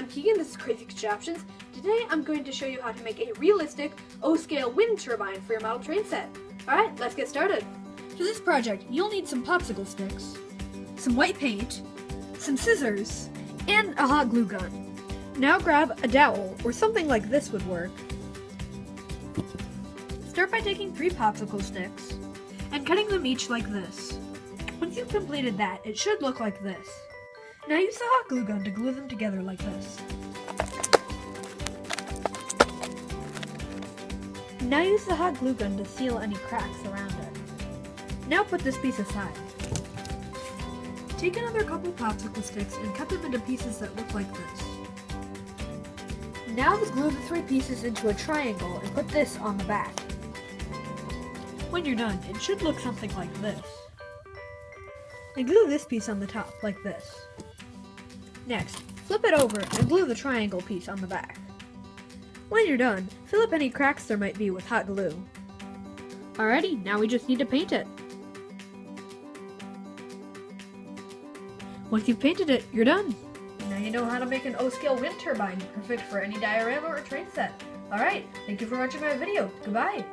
I'm Keegan, this is Crazy Contraptions. Today I'm going to show you how to make a realistic O-scale wind turbine for your model train set. Alright, let's get started. For this project, you'll need some popsicle sticks, some white paint, some scissors, and a hot glue gun. Now grab a dowel, or something like this would work. Start by taking 3 popsicle sticks and cutting them each like this. Once you've completed that, it should look like this. Now use the hot glue gun to glue them together like this. Now use the hot glue gun to seal any cracks around it. Now put this piece aside. Take another couple popsicle sticks and cut them into pieces that look like this. Now glue the 3 pieces into a triangle and put this on the back. When you're done, it should look something like this. And glue this piece on the top, like this. Next, flip it over and glue the triangle piece on the back. When you're done, fill up any cracks there might be with hot glue. Alrighty, now we just need to paint it. Once you've painted it, you're done. Now you know how to make an O-scale wind turbine, perfect for any diorama or train set. Alright, thank you for watching my video. Goodbye!